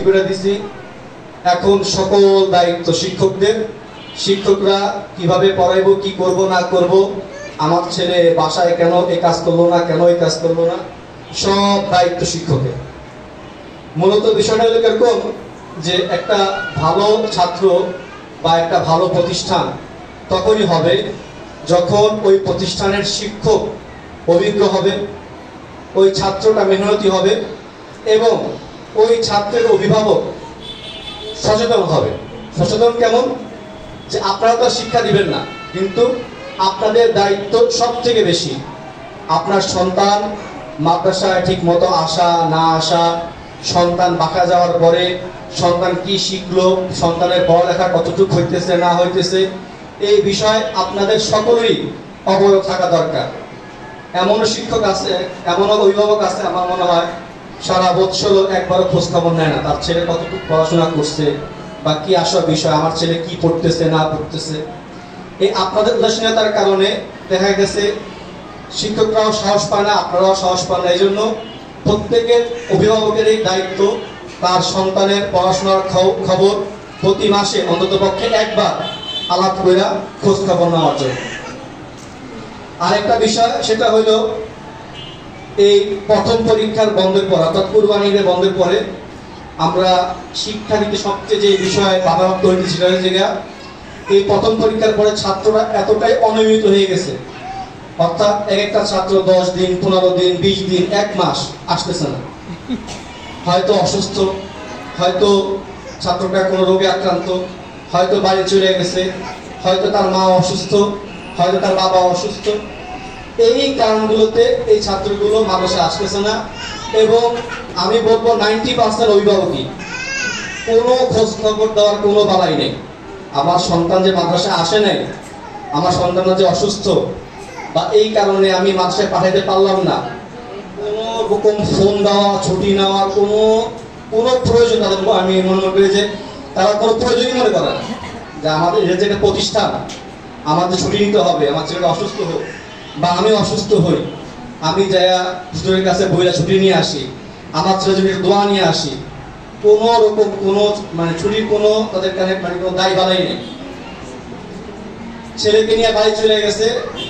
ভর্তি করে দিছি। এখন সকল দায়িত্ব শিক্ষকদের। শিক্ষকরা কিভাবে পড়াইবো, কি করব না করব, আমার ছেলে বাসায় কেন এই কাজ করলো না, কেন এই কাজ করলো না, সব দায়িত্ব শিক্ষকের। মূলত বিষয়টা হলো এরকম যে একটা ভালো ছাত্র বা একটা ভালো প্রতিষ্ঠান তখনই হবে যখন ওই প্রতিষ্ঠানের শিক্ষক অভিজ্ঞ হবে, ওই ছাত্রটা মেহনতি হবে এবং ওই ছাত্রের অভিভাবক সচেতন হবে। সচেতন কেমন? যে আপনারা তো শিক্ষা দিবেন না, কিন্তু আপনাদের দায়িত্ব সব থেকে বেশি আপনার সন্তান মাদ্রাসায় ঠিক মতো আসা না আসা, সন্তান বাঁকা যাওয়ার পরে সন্তান কি শিখলো, সন্তানের পড়ালেখা কতটুকু হইতেছে না হইতেছে, এই বিষয়ে আপনাদের সকলেরই অবগত থাকা দরকার। এমন শিক্ষক আছে, এমন অভিভাবক আছে আমার মনে হয় সারা বৎসর একবারও খোঁজ খবর নেয় না তার ছেলে কতটুকু পড়াশোনা করছে বা কি আসা বিষয়, আমার ছেলে কি পড়তেছে না পড়তেছে। এই আপনাদের উদাসীনতার কারণে দেখা গেছে শিক্ষকরাও সাহস পায় না, আপনারাও সাহস পান না। এই জন্য প্রত্যেকের অভিভাবকের এই দায়িত্ব তার সন্তানের পড়াশোনার খবর প্রতি মাসে অন্তত পক্ষে একবার আলাপ কইরা খোঁজ খবর নেওয়ার জন্য। আরেকটা বিষয় সেটা হলো এই প্রথম পরীক্ষার বন্ধের পর অর্থাৎ কুরবানির বন্ধের পরে আমরা শিক্ষা দিতে সবচেয়ে যে বিষয় বাধাপ্রাপ্ত হয়েছে সেটা হচ্ছে এই প্রথম পরীক্ষার পরে ছাত্ররা এতটাই অনিয়মিত হয়ে গেছে, অর্থাৎ এক একটা ছাত্র 10 দিন 15 দিন 20 দিন 1 মাস আসতেছে না। হয়তো অসুস্থ, হয়তো ছাত্রটা কোনো রোগে আক্রান্ত, হয়তো বাড়ি চলে গেছে, হয়তো তার মা অসুস্থ, হয়তো তার বাবা অসুস্থ। এই কারণগুলোতে এই ছাত্রগুলো মাদ্রাসায় আসতেছে না এবং আমি বলবো 90% অভিভাবকই কোনো খোঁজ খবর দেওয়ার কোনো বালাই নেই। আমার সন্তান যে মাদ্রাসায় আসে নাই, আমার সন্তান যে অসুস্থ বা এই কারণে আমি মাদ্রাসায় পাঠাইতে পারলাম না, কোনো রকম ফোন দেওয়া, ছুটি নেওয়ার কোনো প্রয়োজন তাদের আমি মনে করি যে তারা কোনো প্রয়োজনই মনে করে না। যে আমাদের যে একটা প্রতিষ্ঠান, আমাদের ছুটি নিতে হবে, আমার ছেলেটা অসুস্থ হোক বা আমি অসুস্থ হই, আমি যাইয়া হুজুরের কাছে বইলা ছুটি নিয়ে আসি, আমার ছেলে যদি দোয়া নিয়ে আসি, কোনো রকম কোনো মানে ছুটির কোনো তাদের কাছে মানে কোনো দায় বালাই নেই। ছেলেকে নিয়ে বাড়ি চলে গেছে,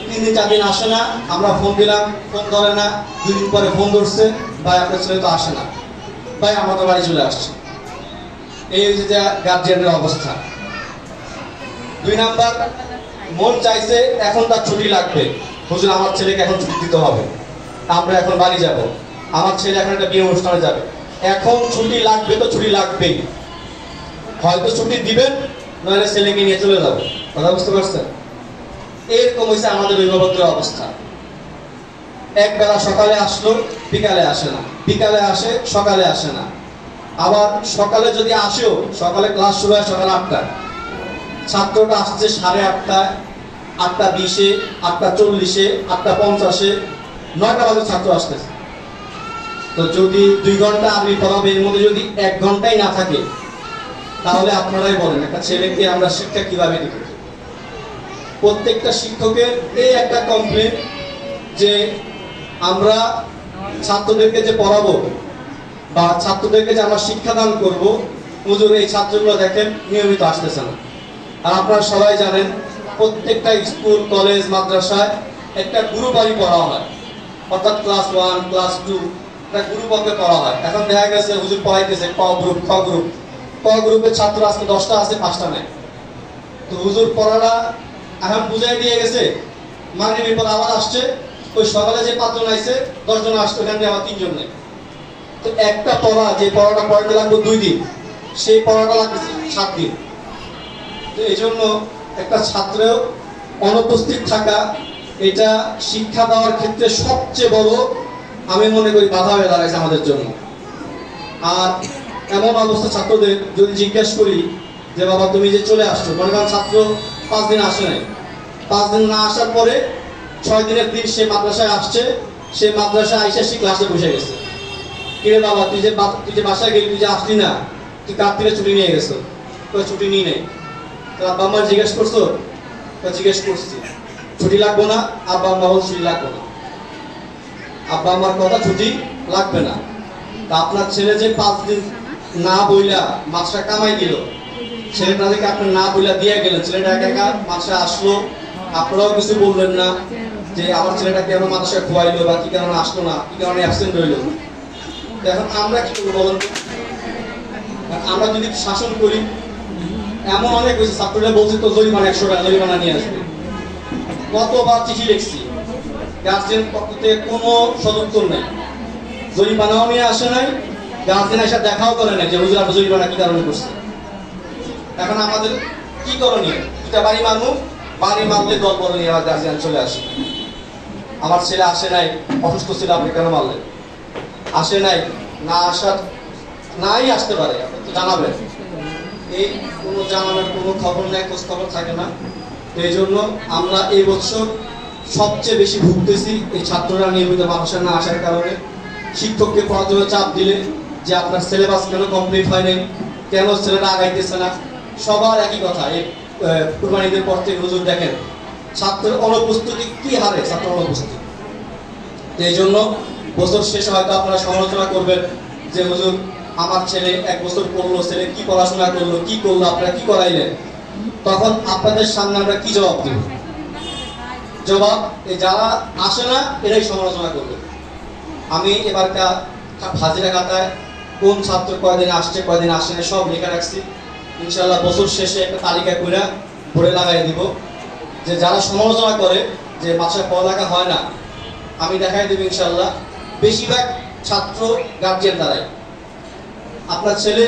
3 দিন 4 দিন আসে না, আমরা ফোন দিলাম, ফোন ধরে না, 2 দিন পরে ফোন ধরছে, ভাই আপনার ছেলে তো আসে না, ভাই আমাদের বাড়ি চলে আসছে। এই যে গার্জিয়ানের অবস্থা। 2 নাম্বার, মন চাইছে এখন তার ছুটি লাগবে, হুজুর আমার ছেলেকে এখন ছুটি দিতে হবে, আমরা এখন বাড়ি যাব, আমার ছেলে এখন একটা বিয়ে অনুষ্ঠানে যাবে, এখন ছুটি লাগবে তো ছুটি লাগবেই, হয়তো ছুটি দিবেন নইলে ছেলেকে নিয়ে চলে যাবো। কথা বুঝতে পারছেন? এরকম হয়েছে আমাদের অভিভাবকদের অবস্থা। একবেলা সকালে আসলো, বিকালে আসে না, বিকালে আসে সকালে আসে না, আবার সকালে যদি আসেও সকালে ক্লাস শুরু হয় সকাল 8টায়, ছাত্রটা আসছে 8:30, 8:20, 8:40, 8:50, 9টা বাজে ছাত্র আসতেছে। তো যদি 2 ঘন্টা আরবি পড়াবে, এর মধ্যে যদি 1 ঘন্টাই না থাকে, তাহলে আপনারাই বলেন একটা ছেলেকে আমরা শিক্ষা কিভাবে দিব? প্রত্যেকটা শিক্ষকের এই একটা কমপ্লেন যে আমরা ছাত্রদেরকে যে পড়াবো বা ছাত্রদেরকে যে আমরা শিক্ষাদান করব, হুজুর এই ছাত্রগুলো দেখেন নিয়মিত আসতেছে না। আর আপনারা সবাই জানেন প্রত্যেকটা স্কুল কলেজ মাদ্রাসায় একটা গ্রুপে পড়া হয়, অর্থাৎ ক্লাস 1 ক্লাস 2 একটা গ্রুপে পড়া হয়। এখন দেখা গেছে হুজুর পড়াইতেছে ক গ্রুপ খ গ্রুপ, ক গ্রুপের ছাত্র আজকে 10টা আছে 5টা নেই। তো হুজুর পড়াটা এখন বুঝাই দিয়ে গেছে, মাগরিবের পর আবার আসছে, ওই সকালে যে 5 জন আইছে 10 জন আসছে, ওখান থেকে আবার 3 জন নেই। তো একটা পড়া যে পড়াটা পড়াতে লাগবে 2 দিন, সেই পড়াটা লাগতেছে 7 দিন। তো এই জন্য একটা ছাত্রের অনুপস্থিত থাকা এটা শিক্ষা দেওয়ার ক্ষেত্রে সবচেয়ে বড় আমি মনে করি বাধা হয়ে দাঁড়াইছে আমাদের জন্য। আর এমন অবস্থা ছাত্রদের যদি জিজ্ঞেস করি যে বাবা তুমি যে চলে আসছো, মনে করেন ছাত্র 5 দিন আসে নাই, 5 দিন না আসার পরে 6 দিনের দিন সে মাদ্রাসায় আসছে, সে মাদ্রাসায় আইসা সে ক্লাসে বসে গেছে। কিরে বাবা তুই যে বাসায় গেলি, তুই যে আসলি না, তুই কার থেকে ছুটি নিয়ে গেছো? ছুটি নিয়ে নেই। তো আব্বা আম্মা জিজ্ঞেস করছো? জিজ্ঞেস করছি। ছুটি লাগবো না? আব্বা আম্মা বল ছুটি লাগবো না, আব্বা আম্মার কথা ছুটি লাগবে না। তা আপনার ছেলে যে 5 দিন না বইলা মাছটা কামাই দিল, ছেলেটাকে আপনি না বইলা দিয়ে গেলেন, ছেলেটা একা একা মাছটা আসলো, আপনারাও কিছু বললেন না যে আমার ছেলেটা কেন মাদ্রাসায় খোয়াইলো বা কি কারণে আসলো না, কি কারণে অ্যাবসেন্ট রইলো। এখন আমরা কি করবো বলেন? আমরা যদি শাসন করি, এমন অনেক হয়েছে ছাত্ররা বলছে তো জরিমানা 100 টাকা জরিমানা নিয়ে আসবে। কতবার চিঠি লিখছি, গার্জেন পক্ষ থেকে কোনো সদুত্তর নেই, জরিমানাও নিয়ে আসে নাই, গার্জেন এসে দেখাও করে নাই যে হুজুর আপনি জরিমানা কি কারণে করছে। এখন আমাদের কি করণীয়? দুটা বাড়ি মারবো, বাড়ি মারলে দল বল নিয়ে আমার গার্জিয়ান চলে আসে, আমার ছেলে আসে নাই, অসুস্থ ছিল, আপনি কেন মারলেন? আসে নাই, না আসার নাই আসতে পারে, আপনি তো জানাবেন। এই কোনো জানানোর কোনো খবর নেই, খোঁজ খবর থাকে না। এই জন্য আমরা এই বছর সবচেয়ে বেশি ভুগতেছি এই ছাত্ররা নিয়মিত মাদ্রাসায় না আসার কারণে। শিক্ষককে পড়ার জন্য চাপ দিলে যে আপনার সিলেবাস কেন কমপ্লিট হয় নাই, কেন ছেলেরা আগাইতেছে না, সবার একই কথা। এই কুরবানিদের পর থেকে হুজুর দেখেন ছাত্রের অনুপস্থিতি কি হারে, ছাত্র অনুপস্থিতি। এই জন্য বছর শেষে হয়তো আপনারা সমালোচনা করবেন যে হুজুর আমার ছেলে 1 বছর পড়লো, ছেলে কি পড়াশোনা করলো, কি করলো, আপনারা কি করাইলেন? তখন আপনাদের সামনে আমরা কি জবাব দিব? জবাব যারা আসে না এরাই সমালোচনা করবে। আমি এবারকার হাজিরা খাতায় কোন ছাত্র কয়দিন আসছে কয়দিন আসে না সব লেখা রাখছি। ইনশাআল্লাহ বছর শেষে একটা তালিকা করে বোর্ডে লাগাই দিব, যে যারা সমালোচনা করে যে মাদ্রাসায় পড়ালেখা হয় না, আমি দেখাই দেব ইনশাআল্লাহ বেশিরভাগ ছাত্র গার্জিয়ান দ্বারাই। আপনার ছেলে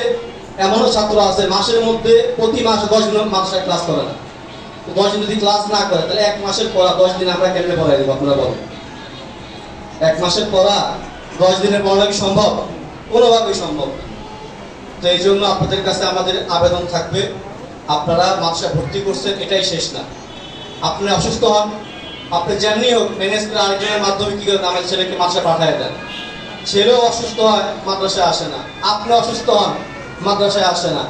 এমনও ছাত্র আছে মাসের মধ্যে প্রতি মাসে 10 দিন মাদ্রাসায় ক্লাস করে না। 10 দিন যদি ক্লাস না করে তাহলে 1 মাসের পড়া 10 দিন আমরা কেমনে পড়াই দেবো? আপনারা বলেন, 1 মাসের পড়া 10 দিনের পড়া কি সম্ভব? কোনোভাবেই সম্ভব না। তো এই জন্য আপনাদের কাছে আমাদের আবেদন থাকবে, আপনারা মাদ্রাসায় ভর্তি করছেন এটাই শেষ না। আপনি অসুস্থ হন, আপনি যেমনি হোক ম্যানেজ করে আরেকজনের মাধ্যমে কি করেন আমার ছেলেকে মাদ্রাসায় পাঠিয়ে দেন। ছেলেও অসুস্থ হয়, মাদ্রাসায় আসে না, আপনি অসুস্থ হন, মাদ্রাসায় আসে না,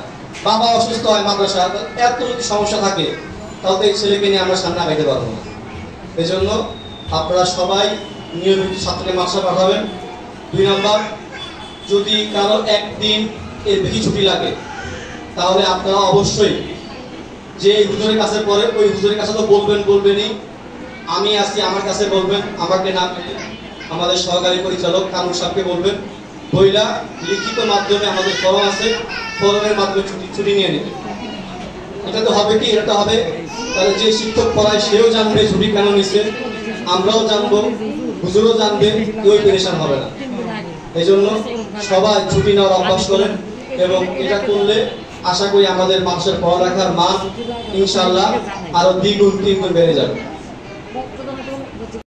বাবা অসুস্থ হয়, মাদ্রাসায়। এত যদি সমস্যা থাকে তাহলে এই ছেলেকে নিয়ে আমরা সামনে আগাইতে পারবো না। এই জন্য আপনারা সবাই নিয়মিত ছাত্রকে মাদ্রাসায় পাঠাবেন। 2 নম্বর, যদি কারো একদিন এর বেশি ছুটি লাগে তাহলে আপনারা অবশ্যই যে হুজুরের কাছে পড়ে ওই হুজুরের কাছে তো বলবেনই, আমি আছি আমার কাছে বলবেন, আমাকে না পেলে আমাদের সহকারী পরিচালক কানুন সাহেবকে বলবেন, বইলা লিখিত মাধ্যমে আমাদের ফর্ম আছে, ফর্মের মাধ্যমে ছুটি নিয়ে নেবে। এটা তো হবে কি, এটা হবে তাহলে যে শিক্ষক পড়ায় সেও জানবে ছুটি কেন নিছে, আমরাও জানবো, হুজুরও জানবে, কেউ পেরেশান হবে না। এই জন্য সবাই ছুটি নেওয়ার অভ্যাস করেন, এবং এটা করলে আশা করি আমাদের মানুষের পড়ালেখার মান ইনশাআল্লাহ আরো 2 গুণ 3 গুণ বেড়ে যাবে।